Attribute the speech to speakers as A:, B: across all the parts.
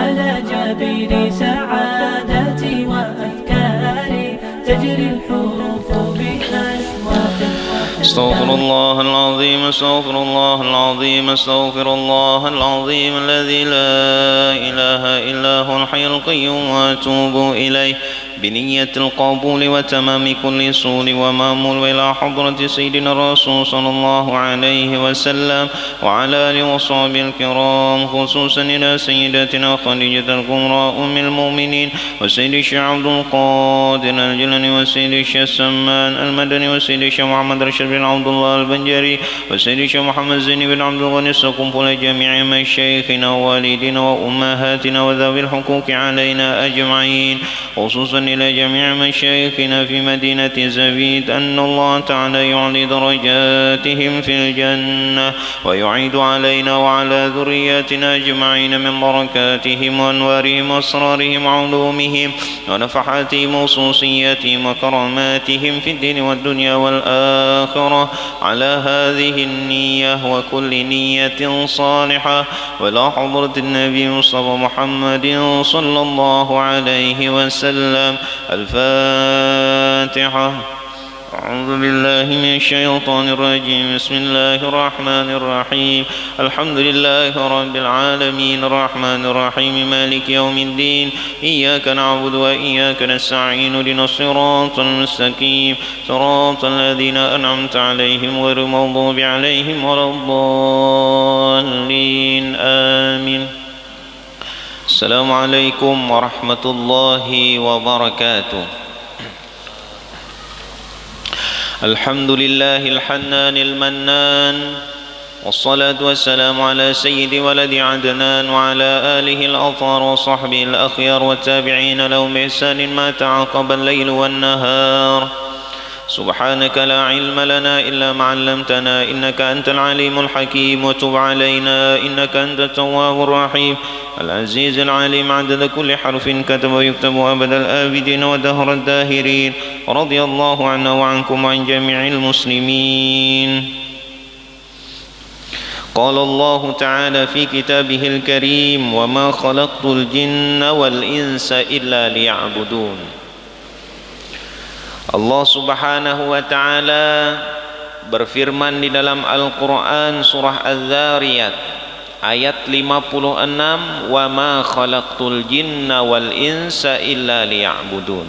A: على جبين سعادتي وأفكاري تجري الحروف بأشواق.
B: استغفر الله العظيم استغفر الله العظيم استغفر الله العظيم الذي لا إله إلا هو الحي القيوم وأتوب إليه بنية القبول وتمام كل سول ومامول إلى حضرة سيدنا الرسول صلى الله عليه وسلم وعلى آله وصحبه الكرام، خصوصا إلى سيدتنا خديجة الكبرى أم المؤمنين وسيد الشيخ عبد القادر الجيلاني وسيد الشيخ سمان المدني وسيد الشيخ محمد رشيد بن عبد الله البنجري وسيد الشيخ محمد زين بن عبد الغني السقنفل جميع مشايخنا ووالدينا وأمهاتنا وذوي الحقوق علينا أجمعين، خصوصا إلى جميع مشايخنا في مدينة زبيد أن الله تعالى يعلي درجاتهم في الجنة ويعيد علينا وعلى ذرياتنا أجمعين من بركاتهم وأنوارهم وأسرارهم وعلومهم ونفحاتهم وخصوصياتهم وكراماتهم في الدين والدنيا والآخرة على هذه النية وكل نية صالحة ولا حضرة النبي مصطفى محمد صلى الله عليه وسلم. الفاتحة. أعوذ بالله من الشيطان الرجيم. بسم الله الرحمن الرحيم. الحمد لله رب العالمين الرحمن الرحيم مالك يوم الدين إياك نعبد وإياك نستعين اهدنا الصراط المستقيم صراط الذين أنعمت عليهم غير المغضوب عليهم ولا الضالين آمين. السلام عليكم ورحمة الله وبركاته. الحمد لله الحنان المنان والصلاة والسلام على سيد ولد عدنان وعلى آله الأطهار وصحبه الأخيار والتابعين لهم بإحسان ما تعاقب الليل والنهار. سبحانك لا علم لنا إلا ما علمتنا إنك أنت العليم الحكيم وتب علينا إنك أنت التواب الرحيم العزيز العليم عدد كل حرف كتب ويكتب أبد الآبدين ودهر الداهرين. رضي الله عنا وعنكم وعن جميع المسلمين. قال الله تعالى في كتابه الكريم وما خلقت الجن والإنس إلا ليعبدون. Allah Subhanahu wa ta'ala berfirman di dalam Al-Quran surah Az-Zariyat ayat 56, wa ma khalaqtul jinna wal insa illa liya'budun.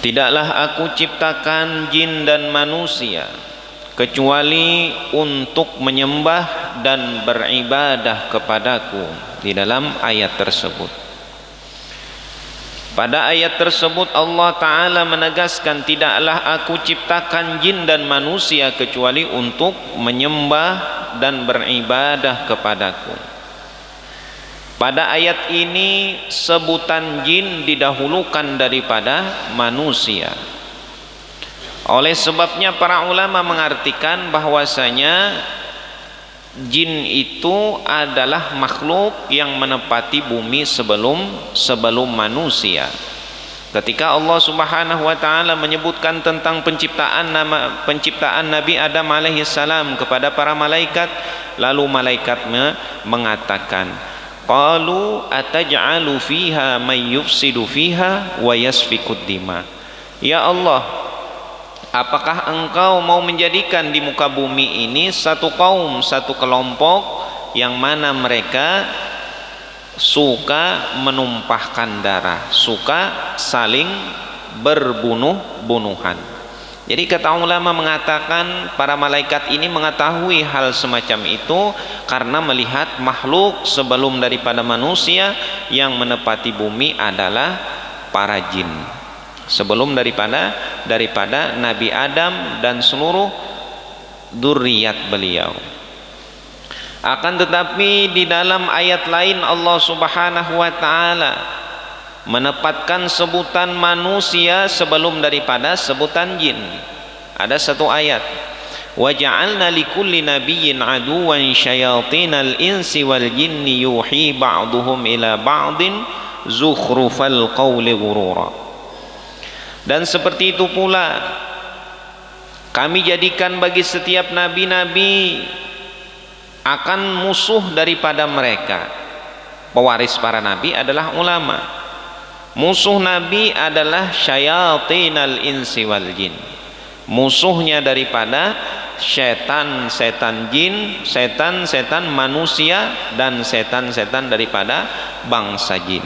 B: Tidaklah aku ciptakan jin dan manusia kecuali untuk menyembah dan beribadah kepadaku. Di dalam ayat tersebut, pada ayat tersebut Allah Ta'ala menegaskan tidaklah aku ciptakan jin dan manusia kecuali untuk menyembah dan beribadah kepadaku. Pada ayat ini sebutan jin didahulukan daripada manusia. Oleh sebabnya para ulama mengartikan bahwasanya jin itu adalah makhluk yang menempati bumi sebelum manusia. Ketika Allah Subhanahu wa ta'ala menyebutkan tentang penciptaan Nabi Adam alaihissalam kepada para malaikat, lalu malaikat mengatakan, qalu ataj'alu fiha may yufsidu fiha wa yasfikud dima. Ya Allah, apakah engkau mau menjadikan di muka bumi ini satu kaum, satu kelompok yang mana mereka suka menumpahkan darah, suka saling berbunuh-bunuhan? Jadi kata ulama mengatakan para malaikat ini mengetahui hal semacam itu karena melihat makhluk sebelum daripada manusia yang menepati bumi adalah para jin. Sebelum daripada Nabi Adam dan seluruh dzurriyyat beliau. Akan tetapi di dalam ayat lain Allah Subhanahu wa ta'ala menempatkan sebutan manusia sebelum daripada sebutan jin. Ada satu ayat, wa ja'alna likulli nabiyyin aduwan syayatinal insi wal jinni yuhi ba'duhum ila ba'din zukhrufal qawli ghurura. Dan seperti itu pula kami jadikan bagi setiap nabi-nabi akan musuh daripada mereka. pewaris para nabi adalah ulama. Musuh nabi adalah syayatinal insi wal jin. Musuhnya daripada setan-setan jin, setan-setan manusia, dan setan-setan daripada bangsa jin.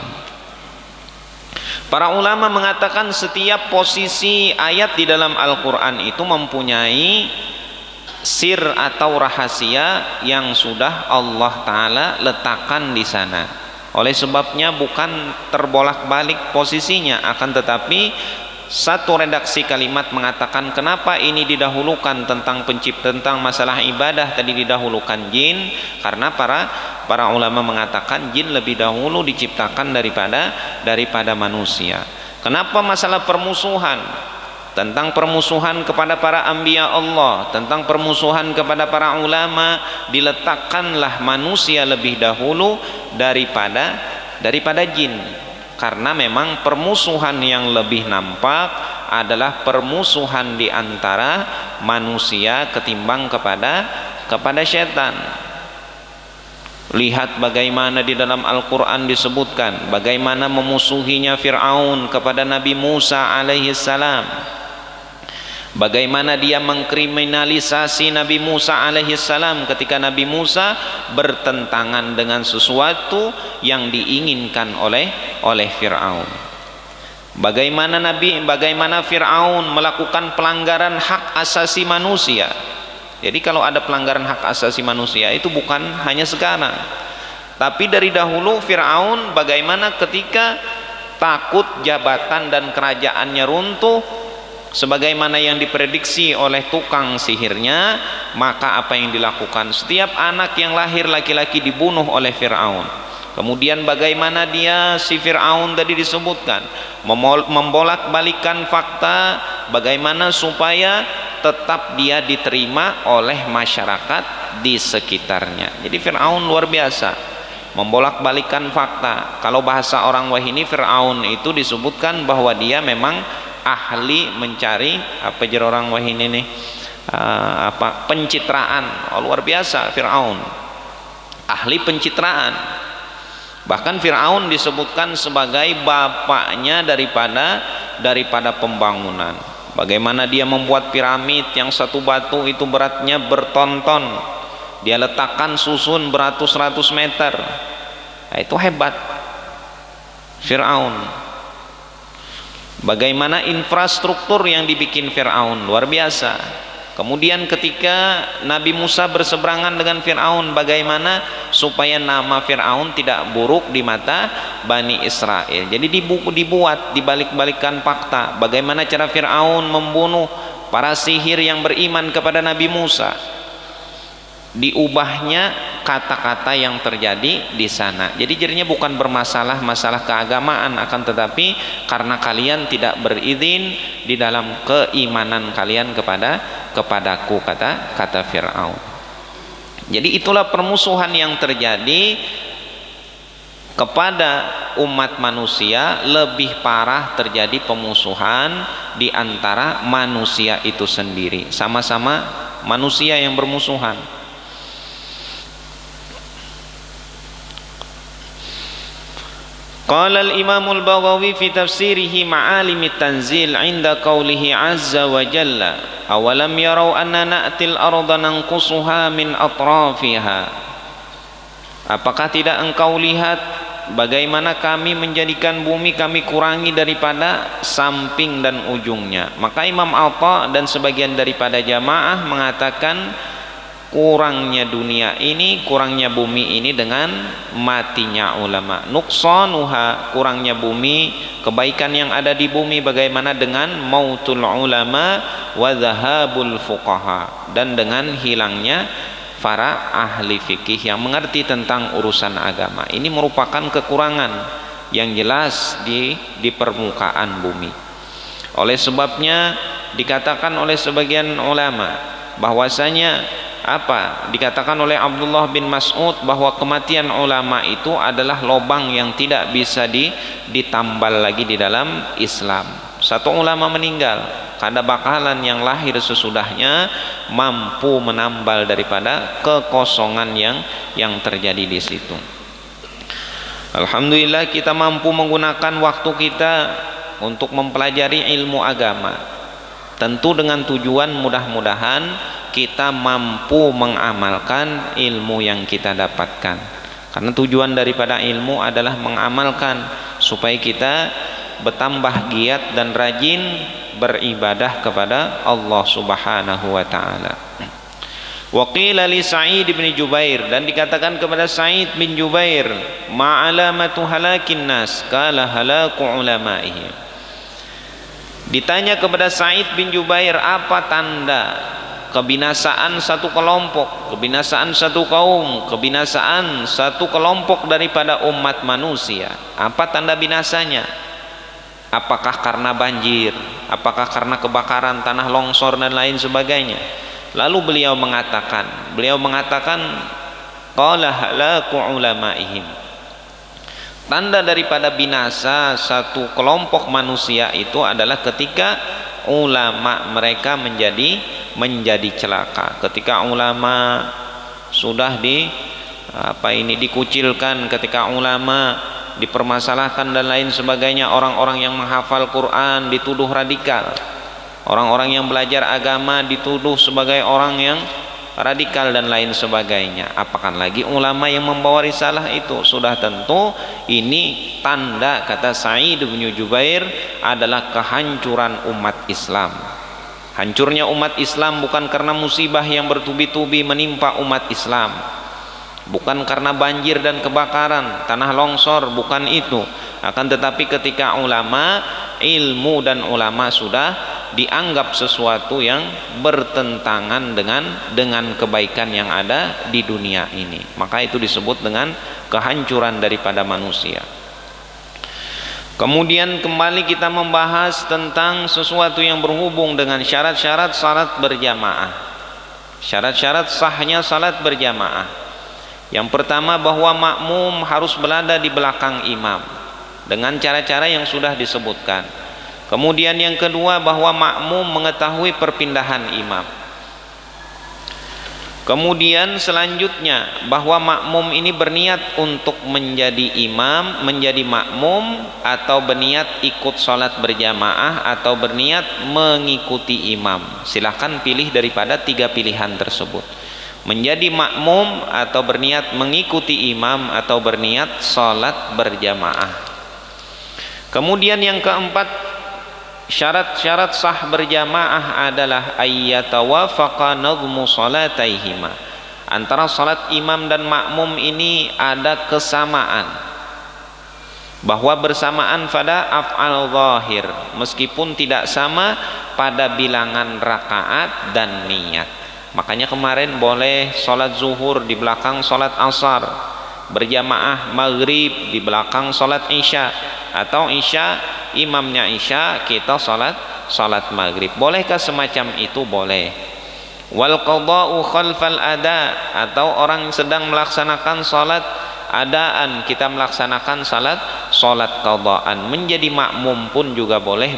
B: Para ulama mengatakan setiap posisi ayat di dalam Al-Quran itu mempunyai sir atau rahasia yang sudah Allah Ta'ala letakkan di sana. Oleh sebabnya bukan terbolak-balik posisinya, akan tetapi satu redaksi kalimat mengatakan kenapa ini didahulukan tentang masalah ibadah tadi didahulukan jin, karena para ulama mengatakan jin lebih dahulu diciptakan daripada manusia. Kenapa masalah permusuhan, tentang permusuhan kepada para anbiya Allah, tentang permusuhan kepada para ulama, diletakkanlah manusia lebih dahulu daripada jin. Karena memang permusuhan yang lebih nampak adalah permusuhan di antara manusia ketimbang kepada setan. Lihat bagaimana di dalam Al-Quran disebutkan bagaimana memusuhinya Fir'aun kepada Nabi Musa alaihi salam, bagaimana dia mengkriminalisasi Nabi Musa alaihi salam ketika Nabi Musa bertentangan dengan sesuatu yang diinginkan oleh Fir'aun. Bagaimana Fir'aun melakukan pelanggaran hak asasi manusia. Jadi kalau ada pelanggaran hak asasi manusia itu bukan hanya sekarang, tapi dari dahulu Fir'aun bagaimana ketika takut jabatan dan kerajaannya runtuh sebagaimana yang diprediksi oleh tukang sihirnya, maka apa yang dilakukan? Setiap anak yang lahir laki-laki dibunuh oleh Fir'aun. Kemudian bagaimana si Fir'aun tadi disebutkan membolak-balikan fakta bagaimana supaya tetap dia diterima oleh masyarakat di sekitarnya. Jadi Fir'aun luar biasa membolak-balikan fakta. Kalau bahasa orang Wahini, Fir'aun itu disebutkan bahwa dia memang ahli mencari orang Wahini nih pencitraan. Luar biasa Fir'aun, ahli pencitraan. Bahkan Fir'aun disebutkan sebagai bapaknya daripada pembangunan. Bagaimana dia membuat piramid yang satu batu itu beratnya berton-ton, dia letakkan susun beratus-ratus meter. Nah, itu hebat Fir'aun. Bagaimana infrastruktur yang dibikin Fir'aun, luar biasa. Kemudian ketika Nabi Musa berseberangan dengan Fir'aun, bagaimana supaya nama Fir'aun tidak buruk di mata Bani Israel. Jadi dibalik-balikkan fakta. Bagaimana cara Fir'aun membunuh para sihir yang beriman kepada Nabi Musa. Diubahnya kata-kata yang terjadi di sana. Jadi jadinya bukan masalah keagamaan, akan tetapi karena kalian tidak berizin di dalam keimanan kalian kepadaku, kata Fir'aun. Jadi itulah permusuhan yang terjadi kepada umat manusia. Lebih parah terjadi pemusuhan di antara manusia itu sendiri, sama-sama manusia yang bermusuhan. Qala al-Imam al-Baghawi fi tafsirihi Ma'alim at-Tanzil 'inda qawlihi 'azza wa jalla awalam yarau anna na'til arda nanqusuha min atrafiha. Apakah tidak engkau lihat bagaimana kami menjadikan bumi kami kurangi daripada samping dan ujungnya. Maka Imam Atha dan sebagian daripada jamaah mengatakan kurangnya dunia ini, kurangnya bumi ini dengan matinya ulama. Nuqsanuha, kurangnya bumi, kebaikan yang ada di bumi bagaimana dengan mautul ulama wa dhahabul fuqaha, dan dengan hilangnya para ahli fikih yang mengerti tentang urusan agama. Ini merupakan kekurangan yang jelas di permukaan bumi. Oleh sebabnya dikatakan oleh sebagian ulama bahwasanya dikatakan oleh Abdullah bin Mas'ud bahwa kematian ulama itu adalah lubang yang tidak bisa ditambal lagi di dalam Islam. Satu ulama meninggal, kada bakalan yang lahir sesudahnya mampu menambal daripada kekosongan yang terjadi di situ. Alhamdulillah kita mampu menggunakan waktu kita untuk mempelajari ilmu agama. Tentu dengan tujuan mudah-mudahan kita mampu mengamalkan ilmu yang kita dapatkan. Karena tujuan daripada ilmu adalah mengamalkan supaya kita bertambah giat dan rajin beribadah kepada Allah Subhanahu wa taala. Wa qila li Sa'id bin Jubair, dan dikatakan kepada Sa'id bin Jubair, ma'alamatu halakin nas, qala halaku ulamaihim. Ditanya kepada Sa'id bin Jubair, apa tanda kebinasaan satu kelompok, kebinasaan satu kaum, kebinasaan satu kelompok daripada umat manusia? Apa tanda binasanya? Apakah karena banjir? Apakah karena kebakaran, tanah longsor dan lain sebagainya? Lalu beliau mengatakan qala halaku ulamaihim, tanda daripada binasa satu kelompok manusia itu adalah ketika ulama mereka menjadi celaka, ketika ulama sudah dikucilkan, ketika ulama dipermasalahkan dan lain sebagainya. Orang-orang yang menghafal Quran dituduh radikal, orang-orang yang belajar agama dituduh sebagai orang yang radikal dan lain sebagainya. Apakah lagi ulama yang membawa risalah itu? Sudah tentu ini tanda, kata Sa'id bin Jubair, adalah kehancuran umat Islam. Hancurnya umat Islam bukan karena musibah yang bertubi-tubi menimpa umat Islam, bukan karena banjir dan kebakaran, tanah longsor, bukan itu. Akan tetapi ketika ulama, ilmu dan ulama sudah dianggap sesuatu yang bertentangan dengan kebaikan yang ada di dunia ini, maka itu disebut dengan kehancuran daripada manusia. Kemudian kembali kita membahas tentang sesuatu yang berhubung dengan syarat-syarat salat berjamaah, syarat-syarat sahnya salat berjamaah. Yang pertama, bahwa makmum harus berada di belakang imam dengan cara-cara yang sudah disebutkan. Kemudian yang kedua, bahwa makmum mengetahui perpindahan imam. Kemudian selanjutnya, bahwa makmum ini berniat untuk menjadi imam, menjadi makmum, atau berniat ikut sholat berjamaah, atau berniat mengikuti imam. Silahkan pilih daripada tiga pilihan tersebut: menjadi makmum, atau berniat mengikuti imam, atau berniat sholat berjamaah. Kemudian yang keempat, syarat-syarat sah berjamaah adalah ayyatawafaqa nadhmu salataihima. Antara salat imam dan makmum ini ada kesamaan, bahwa bersamaan pada af'al zahir, meskipun tidak sama pada bilangan rakaat dan niat. Makanya kemarin boleh salat zuhur di belakang salat asar, berjamaah maghrib di belakang salat isya, atau isya imamnya isya, kita salat maghrib. Bolehkah semacam itu? Boleh. Wal qada'u khalfal ada, atau orang sedang melaksanakan salat adaan, kita melaksanakan salat qada'an, menjadi makmum pun juga boleh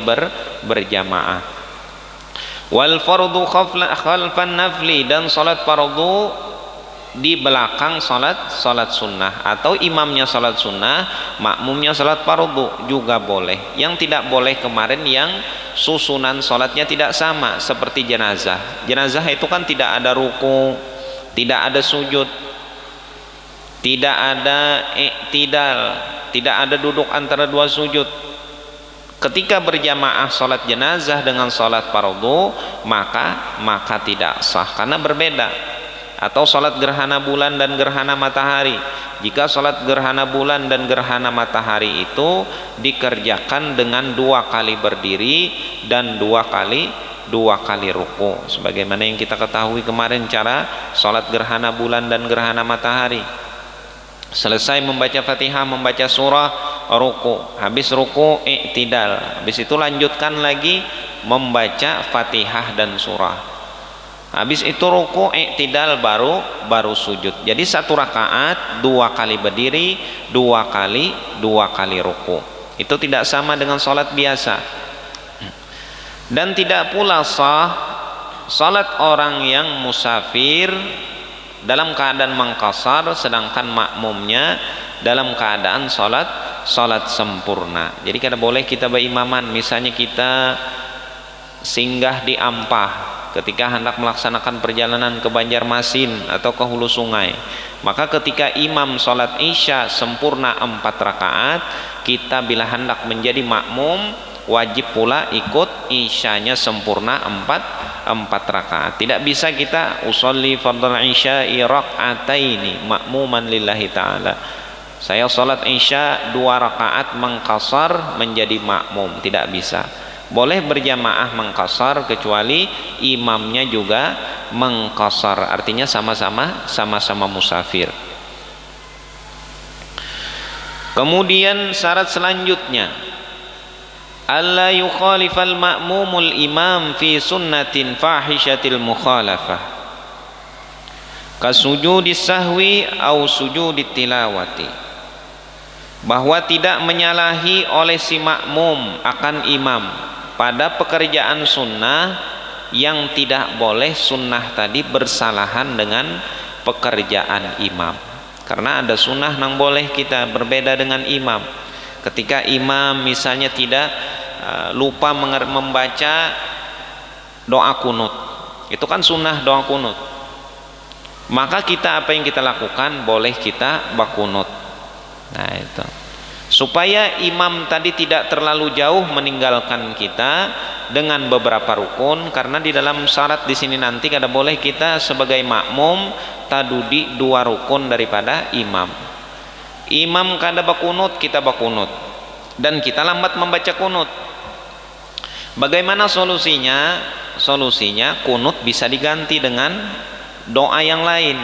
B: berjamaah. Wal fardu khalfan nafli, dan salat fardu di belakang salat sunnah, atau imamnya salat sunnah, makmumnya salat fardu juga boleh. Yang tidak boleh kemarin yang susunan salatnya tidak sama, seperti jenazah. Jenazah itu kan tidak ada ruku, tidak ada sujud, tidak ada i'tidal, tidak ada duduk antara dua sujud. Ketika berjamaah salat jenazah dengan salat fardu, maka tidak sah, karena berbeda. Atau salat gerhana bulan dan gerhana matahari, jika salat gerhana bulan dan gerhana matahari itu dikerjakan dengan 2 kali berdiri dan 2 kali ruku, sebagaimana yang kita ketahui kemarin cara salat gerhana bulan dan gerhana matahari. Selesai membaca Fatihah, membaca surah, ruku, habis ruku i'tidal, habis itu lanjutkan lagi membaca Fatihah dan surah, habis itu ruku i'tidal, baru sujud. Jadi satu rakaat 2 kali berdiri, 2 kali ruku. Itu tidak sama dengan salat biasa. Dan tidak pula sah salat orang yang musafir dalam keadaan mengqasar, sedangkan makmumnya dalam keadaan salat sempurna. Jadi kada boleh kita berimaman. Misalnya kita singgah di Ampah ketika hendak melaksanakan perjalanan ke Banjarmasin atau ke hulu sungai, maka ketika imam sholat isya sempurna 4 rakaat, kita bila hendak menjadi makmum wajib pula ikut isyanya sempurna 4 rakaat. Tidak bisa kita usolli fardhal isya'i rak'ataini ma'muman lillahi ta'ala, saya sholat isya 2 rakaat mengqasar menjadi makmum, tidak bisa. Boleh berjamaah mengqasar kecuali imamnya juga mengqasar, artinya sama-sama musafir. Kemudian syarat selanjutnya, alla yukhalifal ma'mumul imam fi sunnatin fahishatil mukhalafah kasujudis sahwi au sujudit tilawati, bahwa tidak menyalahi oleh si makmum akan imam pada pekerjaan sunnah yang tidak boleh sunnah tadi bersalahan dengan pekerjaan imam. Karena ada sunnah yang boleh kita berbeda dengan imam. Ketika imam misalnya tidak lupa membaca doa kunut, itu kan sunnah doa kunut, maka kita apa yang kita lakukan, boleh kita bakunut. Nah itu supaya imam tadi tidak terlalu jauh meninggalkan kita dengan beberapa rukun, karena di dalam syarat di sini nanti kada boleh kita sebagai makmum tadudi 2 rukun daripada imam. Imam kada bakunut, kita bakunut, dan kita lambat membaca kunut. Bagaimana solusinya? Solusinya kunut bisa diganti dengan doa yang lain.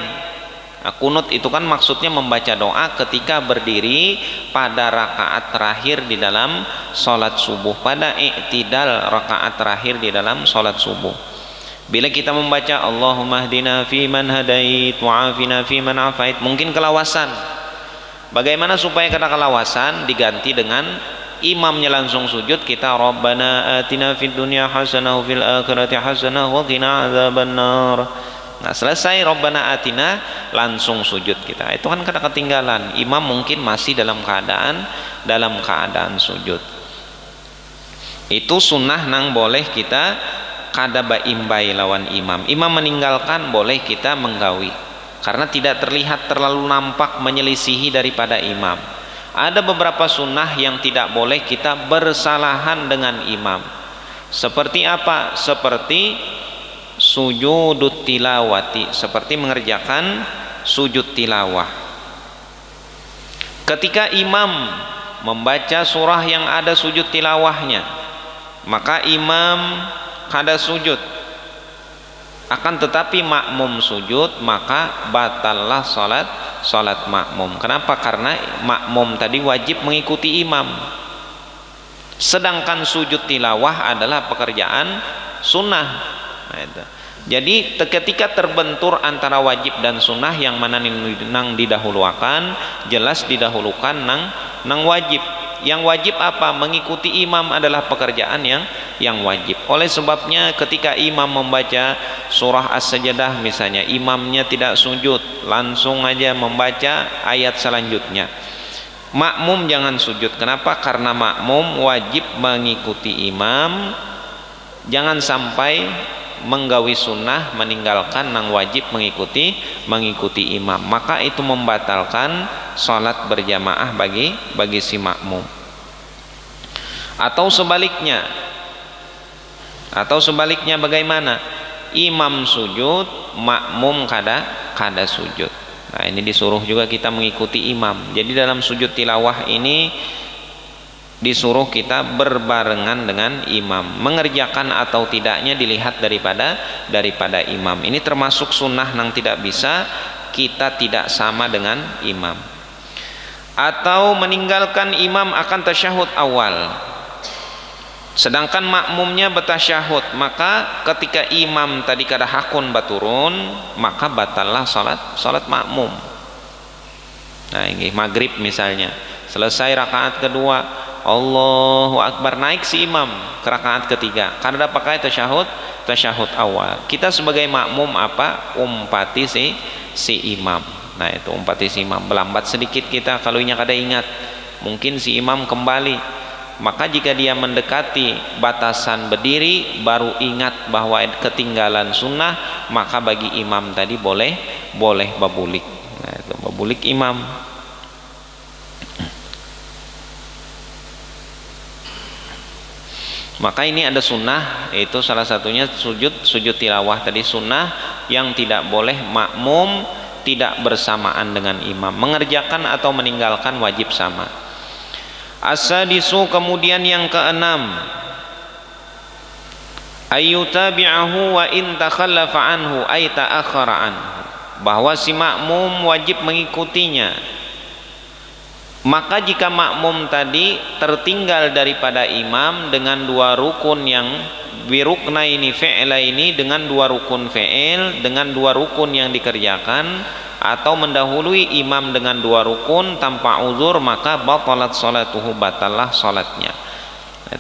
B: Nah, kunut itu kan maksudnya membaca doa ketika berdiri pada rakaat terakhir di dalam sholat subuh, pada i'tidal rakaat terakhir di dalam sholat subuh. Bila kita membaca Allahumma hdina fi man hadait wa afina fi man afait, mungkin kelawasan. Bagaimana supaya kada kelawasan? Diganti dengan imamnya langsung sujud, kita Rabbana atina fid dunya hasanah wa fil akhirati hasanah wa qina adzabannar. Nah selesai Rabbana atina, langsung sujud kita. Itu kan kada ketinggalan, imam mungkin masih dalam keadaan sujud. Itu sunnah nang boleh kita kada baimbai lawan imam. Imam meninggalkan boleh kita menggawi, karena tidak terlihat terlalu nampak menyelisihi daripada imam. Ada beberapa sunnah yang tidak boleh kita bersalahan dengan imam. Seperti apa? Seperti sujud tilawati, seperti mengerjakan sujud tilawah. Ketika imam membaca surah yang ada sujud tilawahnya, maka imam kada sujud, akan tetapi makmum sujud, maka batallah salat makmum. Kenapa? Karena makmum tadi wajib mengikuti imam, sedangkan sujud tilawah adalah pekerjaan sunnah. Nah, itu. Jadi ketika terbentur antara wajib dan sunnah, yang mana nang didahulukan, jelas didahulukan nang wajib. Yang wajib apa? Mengikuti imam adalah pekerjaan yang wajib. Oleh sebabnya ketika imam membaca surah As-Sajdah misalnya, imamnya tidak sujud, langsung aja membaca ayat selanjutnya. Makmum jangan sujud. Kenapa? Karena makmum wajib mengikuti imam, jangan sampai menggawi sunnah, meninggalkan nang wajib mengikuti imam, maka itu membatalkan salat berjamaah bagi si makmum. Atau sebaliknya bagaimana? Imam sujud, makmum kada sujud. Nah ini disuruh juga kita mengikuti imam. Jadi dalam sujud tilawah ini disuruh kita berbarengan dengan imam. Mengerjakan atau tidaknya dilihat daripada imam. Ini termasuk sunnah yang tidak bisa kita tidak sama dengan imam. Atau meninggalkan imam akan tasyahud awal, sedangkan makmumnya batasyahud, maka ketika imam tadi kada hakun baturun, maka batallah salat makmum. Nah ini maghrib misalnya, selesai rakaat kedua,
C: Allahu Akbar, naik si imam ke rakaat ketiga karena pakai tasyahud awal. Kita sebagai makmum apa? Umpati si imam. Nah itu umpati si imam, melambat sedikit kita kalau kada ingat, mungkin si imam kembali, maka jika dia mendekati batasan berdiri baru ingat bahwa ketinggalan sunnah, maka bagi imam tadi boleh babulik. Nah itu babulik imam. Maka ini ada sunnah, yaitu salah satunya sujud tilawah tadi, sunnah yang tidak boleh makmum tidak bersamaan dengan imam, mengerjakan atau meninggalkan wajib sama. As-sadisu, kemudian yang keenam, ayyutabi'ahu wa in takhallafa anhu ay ta'akhkhara anhu, bahwa si makmum wajib mengikutinya. Maka jika makmum tadi tertinggal daripada imam dengan dua rukun yang biruknaini fi'laini, dengan dua rukun fi'il, dengan dua rukun yang dikerjakan, atau mendahului imam dengan dua rukun tanpa uzur, maka batalat salatuhu, batallah salatnya.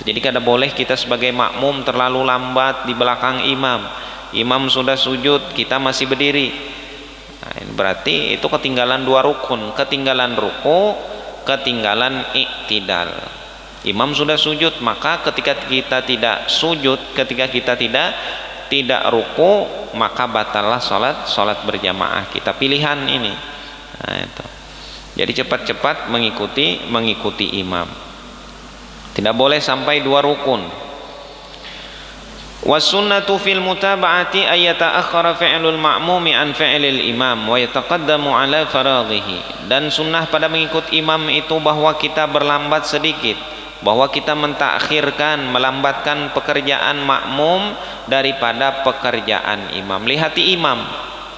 C: Jadi kada boleh kita sebagai makmum terlalu lambat di belakang imam. Imam sudah sujud, kita masih berdiri. Nah, berarti itu ketinggalan dua rukun, ketinggalan ruku, ketinggalan iktidal. Imam sudah sujud, maka ketika kita tidak sujud, ketika kita tidak ruku, maka batallah salat berjamaah kita, pilihan ini. Nah, itu. Jadi cepat-cepat mengikuti imam, tidak boleh sampai dua rukun. Wasunnatu fil mutaba'ati ay yata'akhkhara fi'lul ma'mumi an fi'lil imam wa yataqaddamu ala faraghihi. Dan sunnah pada mengikut imam itu bahwa kita berlambat sedikit, bahwa kita mentakhirkan, melambatkan pekerjaan makmum daripada pekerjaan imam. Lihati imam.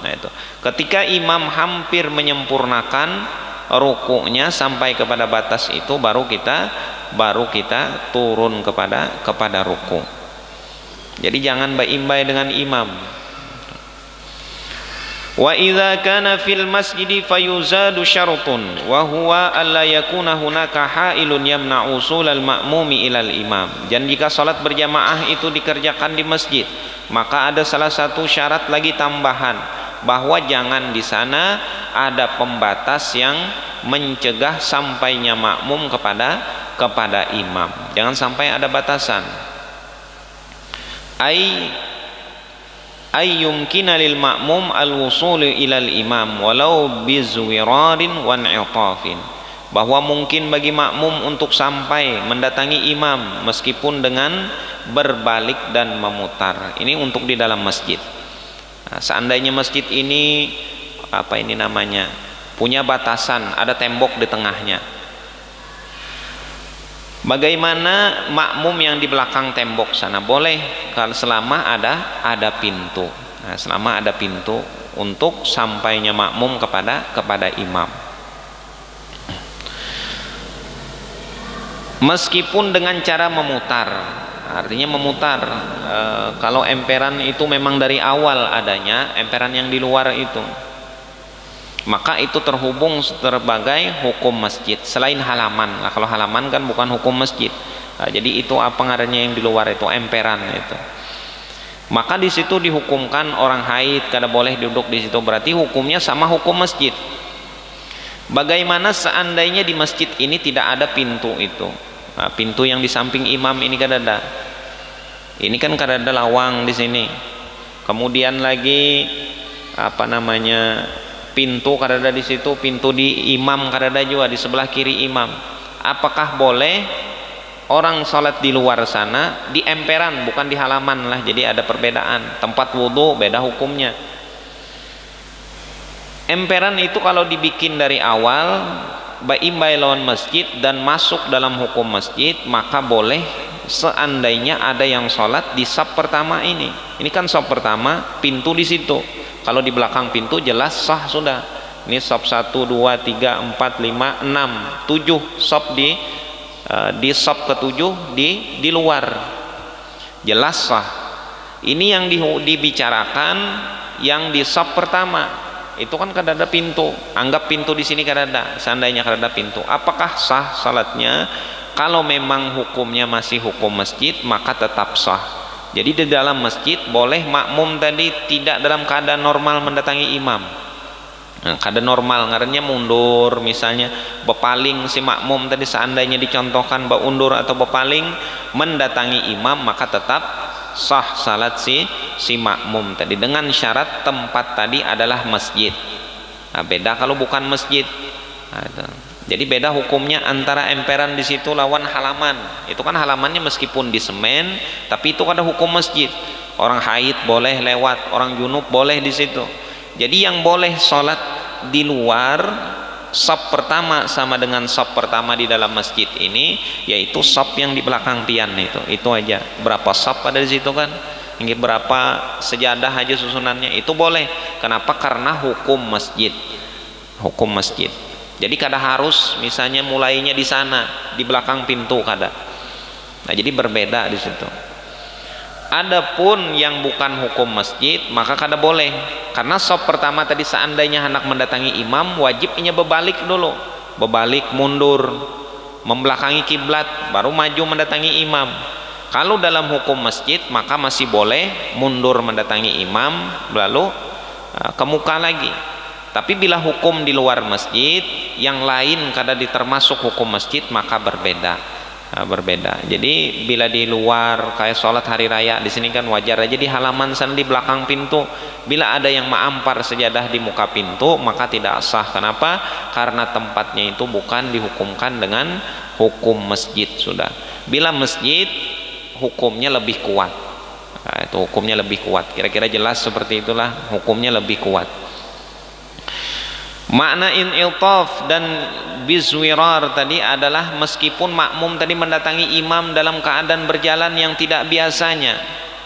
C: Nah itu. Ketika imam hampir menyempurnakan rukuknya sampai kepada batas itu, baru kita turun kepada ruku. Jadi jangan imbai dengan imam. Wa idza kana fil masjidi fayuzadu syartun wa huwa alla yakuna hunaka hailun yamna'u usulal ma'mumi ilal imam. Dan jika salat berjamaah itu dikerjakan di masjid, maka ada salah satu syarat lagi tambahan, bahwa jangan di sana ada pembatas yang mencegah sampainya makmum kepada imam. Jangan sampai ada batasan. Ay yumkina lil ma'mum al-wusul ilal imam walau bizwirarin wa ni'tafin, bahwa mungkin bagi makmum untuk sampai mendatangi imam meskipun dengan berbalik dan memutar. Ini untuk di dalam masjid. Nah, seandainya masjid ini punya batasan, ada tembok di tengahnya, bagaimana makmum yang di belakang tembok sana? Boleh kalau selama ada pintu. Nah, selama ada pintu untuk sampainya makmum kepada imam. Meskipun dengan cara memutar. Artinya memutar. Kalau emperan itu memang dari awal adanya, emperan yang di luar itu, maka itu terhubung sebagai hukum masjid selain halaman. Nah, kalau halaman kan bukan hukum masjid. Nah, jadi itu apa ngarannya yang di luar itu, emperan itu. Maka di situ dihukumkan orang haid kada boleh duduk di situ, berarti hukumnya sama hukum masjid. Bagaimana seandainya di masjid ini tidak ada pintu itu? Nah, pintu yang di samping imam ini kada ada. Ini kan kada ada lawang di sini. Kemudian lagi pintu kada ada di situ, pintu di imam kada ada juga di sebelah kiri imam. Apakah boleh orang sholat di luar sana di emperan, bukan di halaman lah? Jadi ada perbedaan. Tempat wudhu beda hukumnya. Emperan itu kalau dibikin dari awal imbai lawan masjid dan masuk dalam hukum masjid, maka boleh seandainya ada yang sholat di saf pertama ini. Ini kan saf pertama, pintu di situ. Kalau di belakang pintu jelas sah sudah. Ini saf 1, 2, 3, 4, 5, 6, 7 saf di saf ke-7 di luar. Jelas sah. Ini yang dibicarakan yang di saf pertama. itu kan kadada pintu, anggap pintu di sini kadada, seandainya kadada pintu, apakah sah salatnya? Kalau memang hukumnya masih hukum masjid, maka tetap sah. Jadi di dalam masjid boleh makmum tadi tidak dalam keadaan normal mendatangi imam. Nah, keadaan normal ngarannya mundur, misalnya bepaling si makmum tadi, seandainya dicontohkan beundur atau bepaling mendatangi imam, maka tetap sah salat si makmum tadi, dengan syarat tempat tadi adalah masjid. Nah, beda kalau bukan masjid. Nah, jadi beda hukumnya antara emperan di situ lawan halaman. Itu kan halamannya meskipun di semen, tapi itu ada hukum masjid. Orang haid boleh lewat, orang junub boleh di situ. Jadi yang boleh sholat di luar saf pertama sama dengan saf pertama di dalam masjid ini, yaitu saf yang di belakang tian itu aja. Berapa saf ada di situ kan? Ini berapa sejadah aja susunannya, itu boleh. Kenapa? Karena hukum masjid. Hukum masjid. Jadi kada harus misalnya mulainya di sana, di belakang pintu kada. Nah, jadi berbeda di situ. Adapun yang bukan hukum masjid, maka kada boleh. Karena saf pertama tadi seandainya hendak mendatangi imam, wajibnya berbalik dulu. Berbalik mundur, membelakangi kiblat, baru maju mendatangi imam. Kalau dalam hukum masjid, maka masih boleh mundur mendatangi imam, lalu ke muka lagi. Tapi bila hukum di luar masjid, yang lain kada ditermasuk hukum masjid, maka berbeda. Nah, berbeda. Jadi bila di luar kayak sholat hari raya di sini kan wajar aja di halaman sana di belakang pintu. Bila ada yang mengampar sejadah di muka pintu, maka tidak sah. Kenapa? Karena tempatnya itu bukan dihukumkan dengan hukum masjid sudah. Bila masjid, hukumnya lebih kuat. Nah, itu hukumnya lebih kuat. Kira-kira jelas seperti itulah, hukumnya lebih kuat. Makna in'iltaf dan bizwirar tadi adalah meskipun makmum tadi mendatangi imam dalam keadaan berjalan yang tidak biasanya.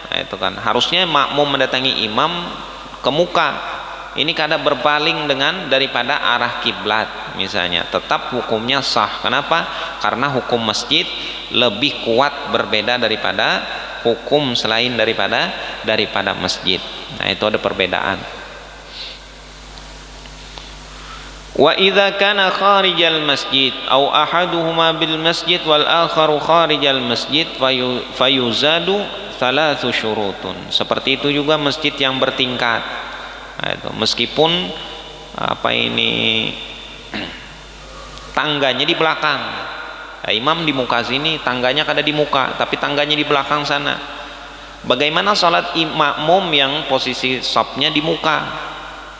C: Nah, itu kan harusnya makmum mendatangi imam ke muka. Ini kada berpaling dengan daripada arah kiblat misalnya, tetap hukumnya sah. Kenapa? Karena hukum masjid lebih kuat, berbeda daripada hukum selain daripada masjid. Nah, itu ada perbedaan. Wa idza kana kharijal masjid aw ahaduhuma bil masjid wal akharu kharijal masjid fayuzadu thalathu syurutun. Seperti itu juga masjid yang bertingkat. Nah, itu meskipun tangganya di belakang. Nah, imam di muka sini, tangganya kada di muka, tapi tangganya di belakang sana. Bagaimana salat makmum yang posisi shafnya di muka?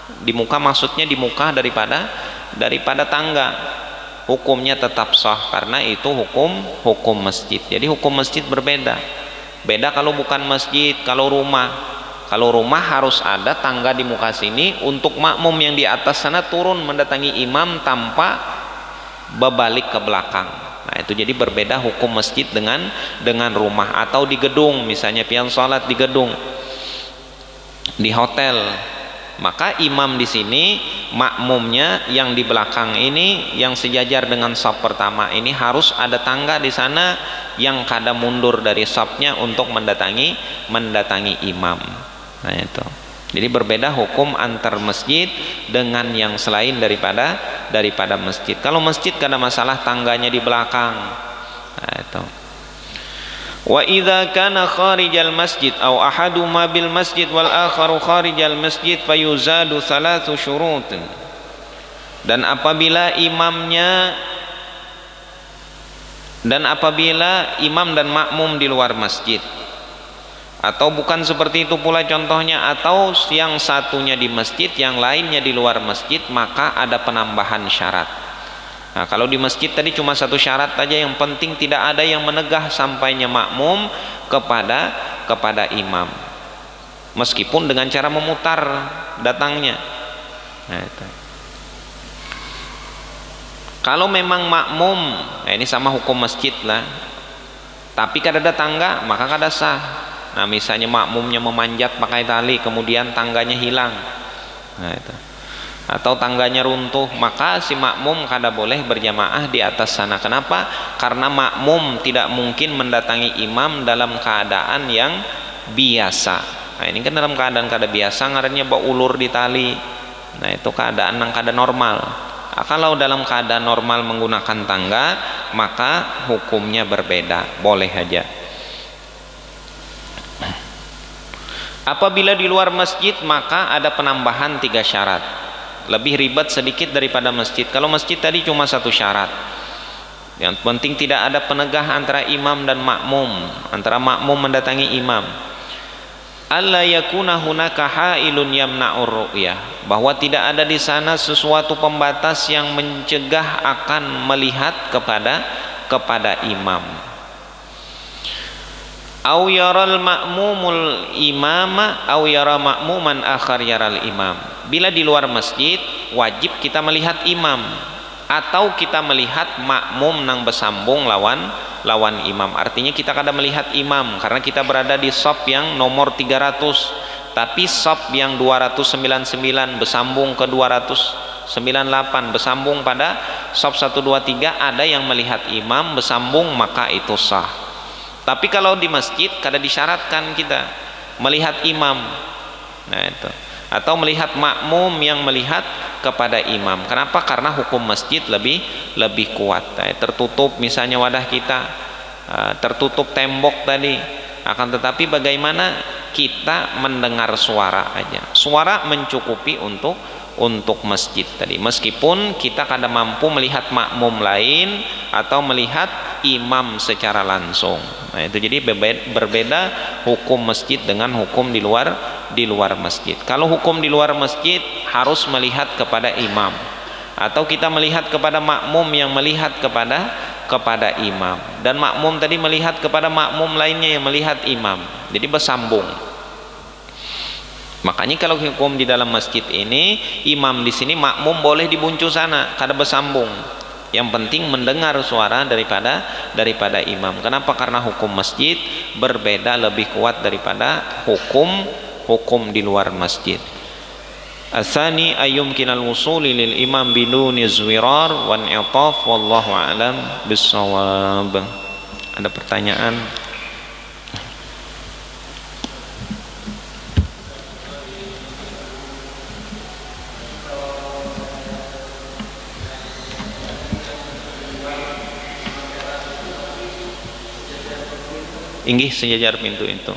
C: Di muka maksudnya di muka daripada tangga, hukumnya tetap sah karena itu hukum masjid. Jadi hukum masjid berbeda kalau bukan masjid. Kalau rumah harus ada tangga di muka sini untuk makmum yang di atas sana turun mendatangi imam tanpa berbalik ke belakang. Nah, itu jadi berbeda hukum masjid dengan rumah. Atau di gedung, misalnya pian sholat di gedung, di hotel, maka imam di sini, makmumnya yang di belakang ini yang sejajar dengan shaf pertama ini harus ada tangga di sana yang kada mundur dari shafnya untuk mendatangi imam. Nah, itu. Jadi berbeda hukum antar masjid dengan yang selain daripada masjid. Kalau masjid kada masalah tangganya di belakang. Nah, itu. Wa idza kana kharijal masjid aw ahaduma bil masjid wal akharu kharijal masjid fayuzadu thalathu syurut. Dan apabila imam dan makmum di luar masjid, atau bukan seperti itu pula contohnya, atau yang satunya di masjid yang lainnya di luar masjid, maka ada penambahan syarat. Nah, kalau di masjid tadi cuma satu syarat saja, yang penting tidak ada yang menegah sampainya makmum kepada imam, meskipun dengan cara memutar datangnya. Nah, itu. Kalau memang makmum, ini sama hukum masjid lah, tapi kada ada tangga, maka kada sah. Nah, misalnya makmumnya memanjat pakai tali, kemudian tangganya hilang, nah, itu. Atau tangganya runtuh, maka si makmum kada boleh berjamaah di atas sana. Kenapa? Karena makmum tidak mungkin mendatangi imam dalam keadaan yang biasa. Nah, ini kan dalam keadaan kada biasa, ngarannya baulur di tali. Nah itu keadaan normal. Kalau dalam keadaan normal menggunakan tangga, maka hukumnya berbeda, boleh aja. Apabila di luar masjid, maka ada penambahan 3 syarat. Lebih ribet sedikit daripada masjid. Kalau masjid tadi cuma 1 syarat. Yang penting tidak ada penegah antara imam dan makmum, antara makmum mendatangi imam. Alla yakuna hunaka hailun yamna'ur ru'yah, bahwa tidak ada di sana sesuatu pembatas yang mencegah akan melihat kepada imam. Au yaral ma'mumul imama au yara ma'muman akhar yaral imam. Bila di luar masjid wajib kita melihat imam atau kita melihat makmum nang bersambung lawan imam. Artinya kita kada melihat imam karena kita berada di shop yang nomor 300, tapi shop yang 299 bersambung ke 298 bersambung pada shop 123 ada yang melihat imam bersambung, maka itu sah. Tapi kalau di masjid kada disyaratkan kita melihat imam. Nah itu. Atau melihat makmum yang melihat kepada imam. Kenapa? Karena hukum masjid lebih kuat. Nah, tertutup misalnya wadah kita, tertutup tembok tadi. Akan tetapi bagaimana kita mendengar suara aja. Suara mencukupi untuk masjid tadi. Meskipun kita kada mampu melihat makmum lain atau melihat imam secara langsung. Nah, itu jadi berbeda hukum masjid dengan hukum di luar masjid. Kalau hukum di luar masjid harus melihat kepada imam, atau kita melihat kepada makmum yang melihat kepada imam, dan makmum tadi melihat kepada makmum lainnya yang melihat imam. Jadi bersambung. Makanya kalau hukum di dalam masjid ini, imam di sini, makmum boleh dibuncu sana, kada bersambung. Yang penting mendengar suara daripada imam. Kenapa? Karena hukum masjid berbeda, lebih kuat daripada hukum di luar masjid. Asani ayyumkinal wusuli lil imam biduni zwirar wan i'taf wallahu a'lam bissawab. Ada pertanyaan? Inggih sejajar pintu itu.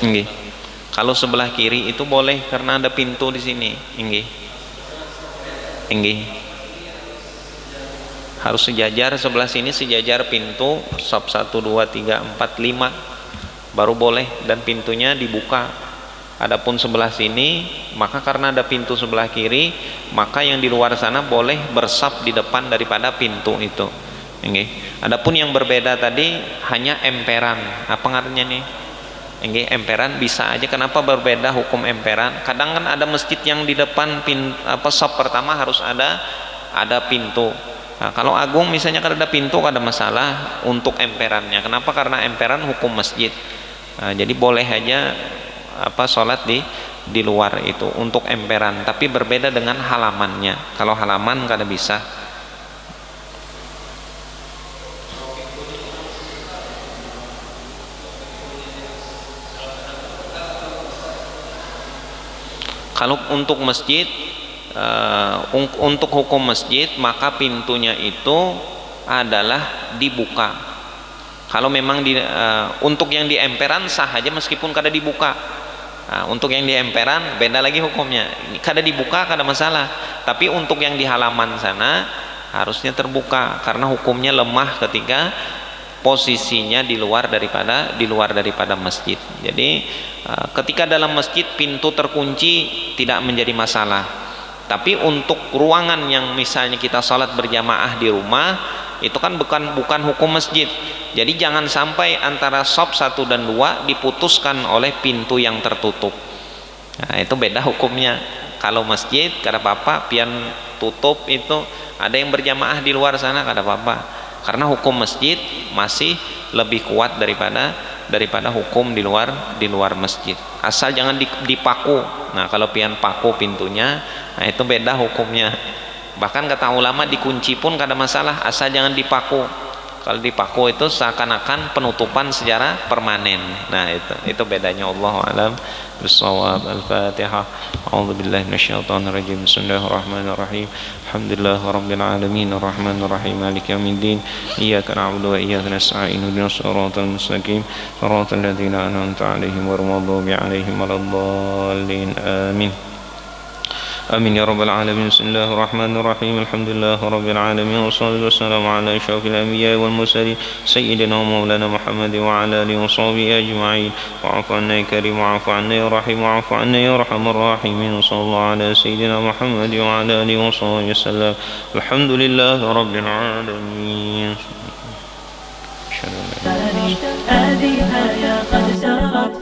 C: Inggih. Kalau sebelah kiri itu boleh karena ada pintu di sini. Inggih. Inggih. Harus sejajar, sebelah sini sejajar pintu sop 1 2 3 4 5 baru boleh, dan pintunya dibuka. Adapun sebelah sini, maka karena ada pintu sebelah kiri, maka yang di luar sana boleh bersab di depan daripada pintu itu. Nggih. Adapun yang berbeda tadi hanya emperan. Apa artinya nih? Nggih, emperan bisa aja. Kenapa berbeda hukum emperan? Kadang kan ada masjid yang di depan sab pertama harus ada pintu. Nah, kalau agung misalnya kada ada pintu, kada masalah untuk emperannya. Kenapa? Karena emperan hukum masjid. Nah, jadi boleh aja sholat di luar itu untuk emperan, tapi berbeda dengan halamannya. Kalau halaman kada bisa. Kalau untuk masjid, untuk hukum masjid, maka pintunya itu adalah dibuka. Kalau memang untuk yang di emperan sah aja meskipun kada dibuka. Nah, untuk yang di emperan beda lagi hukumnya. Kada dibuka kada masalah. Tapi untuk yang di halaman sana harusnya terbuka karena hukumnya lemah ketika posisinya di luar daripada masjid. Jadi ketika dalam masjid pintu terkunci tidak menjadi masalah. Tapi untuk ruangan yang misalnya kita sholat berjamaah di rumah, itu kan bukan hukum masjid. Jadi jangan sampai antara shop 1 dan 2 diputuskan oleh pintu yang tertutup. Nah, itu beda hukumnya. Kalau masjid kada apa-apa, pian tutup itu ada yang berjamaah di luar sana kada apa-apa. Karena hukum masjid masih lebih kuat daripada hukum di luar masjid. Asal jangan dipaku. Nah, kalau pian paku pintunya, nah itu beda hukumnya. Bahkan kata ulama dikunci pun kada masalah, asal jangan dipaku. Kalau dipaku itu seakan-akan penutupan secara permanen. Nah, itu bedanya. Allahu a'lam bissawab. Al-Fatihah. A'udzubillahi minasyaitonir rajim. Bismillahirrahmanirrahim. Alhamdulillahirabbil alamin arrahmanir rahim maliki yaumiddin. Iyyaka na'budu wa iyyaka nasta'in. Ihdinas siratal mustaqim. Siratal ladzina an'amta 'alaihim ghairil maghdubi 'alaihim waladdallin. Amin. آمين يا رب العالمين. بسم الله الرحمن الرحيم. الحمد لله رب العالمين والصلاة والسلام على أشرف الأنبياء والمرسلين سيدنا ومولانا محمد وعلى آله وصحبه أجمعين. واعف عنا يا كريم واعف عنا يا رحيم واعف عنا يا أرحم الراحمين. وصلى الله على سيدنا محمد وعلى آله وصحبه وسلم. الحمد لله رب العالمين.
A: هذه آية قد سرت